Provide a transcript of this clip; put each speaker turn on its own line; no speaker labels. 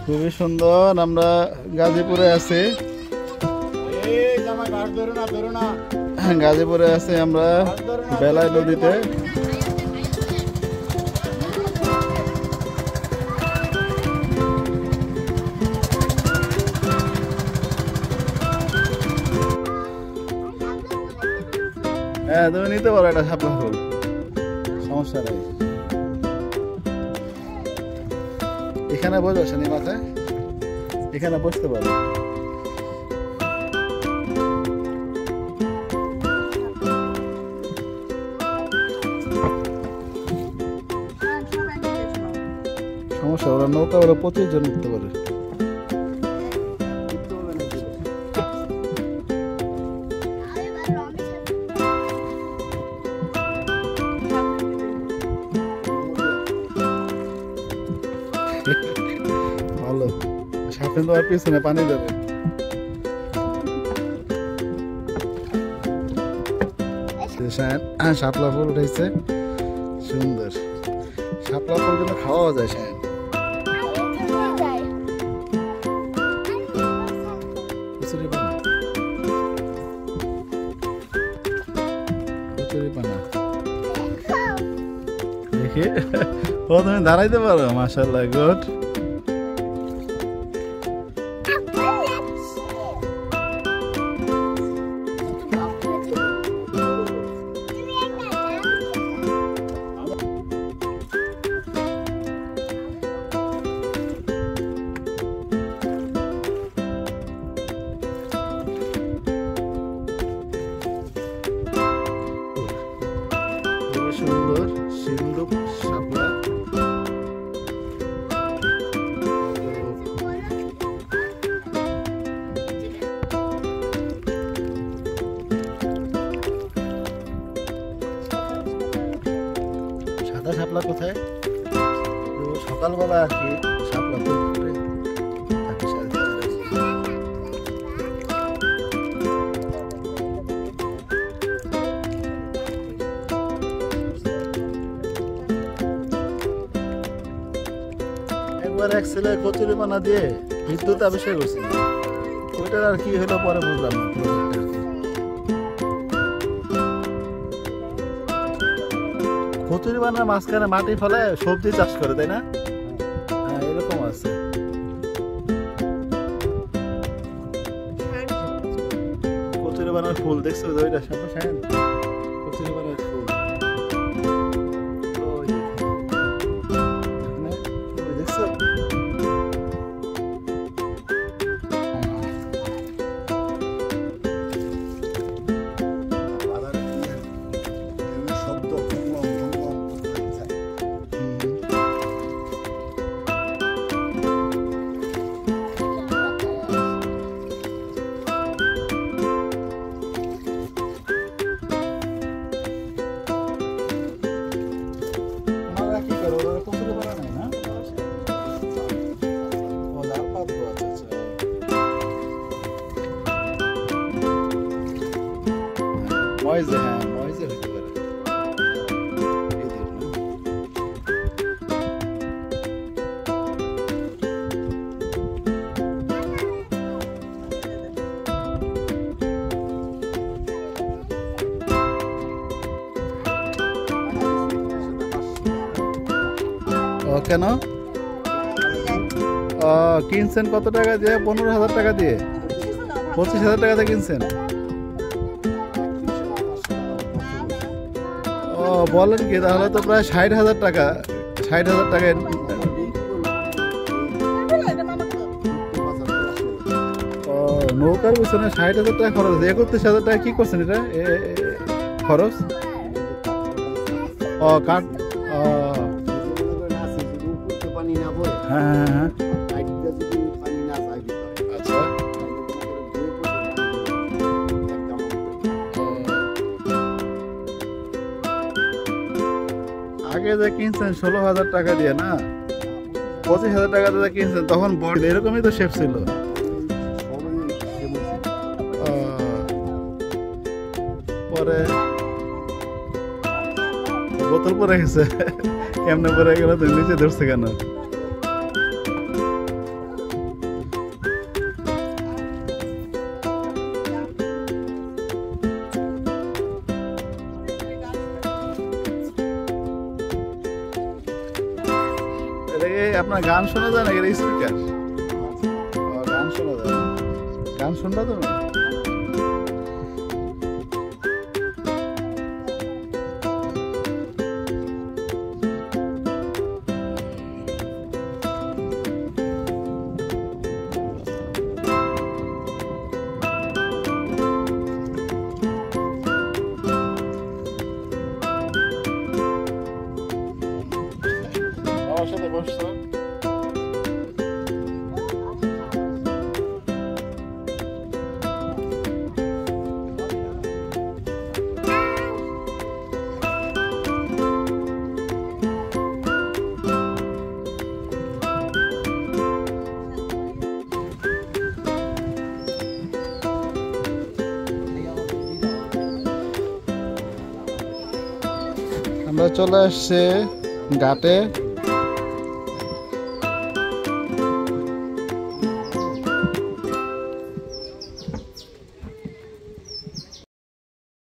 খুবই সুন্দর। আমরা গাজীপুরে আছি, গাজীপুরে আছি আমরা বেলায় নদীতে। হ্যাঁ, তুমি নিতে পারো, এটা শাপলা ফুল, সমস্যা নেই। এখানে বসে শনি মাথায়, এখানে বসতে পারো। সমস্যা, ওরা নৌকা ওরা 25 জন উঠতে পারে। ভালো, সাথে তো আর পিছনে পানি দেবে। শাপলা ফুল উঠেছে, সুন্দর। শাপলা ফুল কিন্তু খাওয়া যায় শায়ন। দেখি, ও তুমি দাঁড়াইতে পারো, মাশাআল্লাহ, গুড। সুন্দর সিন্ধুক শাপলা। সাদা শাপলা কোথায়? সকালবেলা আর কি শাপলা ফুল ফুটে একবার এক ছেলে কচুরি পানা দিয়ে বিদ্যুৎ আবিষ্কার করছিল, ওইটার আর কি হলো পরে বুঝলাম না। কচুরি পানার মাঝখানে মাটি ফেলে সবজি চাষ করে, তাই না? হ্যাঁ, এরকম আছে। কচুরি পানার ফুল দেখছো ওইটা? কচুরি পানার ফুল দেখছো? ময়জে, হ্যাঁ ময়জে হইতে পারে। ও কেন কিনছেন? কত টাকা দিয়ে? 15,000 টাকা দিয়ে, 25,000 টাকা দিয়ে কিনছেন? ও বলেন কি, তাহলে তো প্রায় 60,000 টাকা। 60,000 টাকায় নৌকার পিছনে 60,000 টাকা খরচ। 31,000 টাকা কি করছেন এটা খরচ? ও কাঠ, হ্যাঁ হ্যাঁ হ্যাঁ, আচ্ছা। আগে যে কিনছেন 16,000 টাকা দিয়ে, না 25,000 টাকা দিয়ে কিনছেন, তখন বড় এরকমই তো শেপ ছিল। পরে বোতল পরে গেছে, কেমনে পরে গেল? তুমি নিচে ধরছে কেন? আপনার গান শোনা যায় নাকি স্পিকার? গান শোনা যায় না? গান শুনবা তুমি? আমার সাথে বসছো? আমরা চলে আসছে ঘাটে।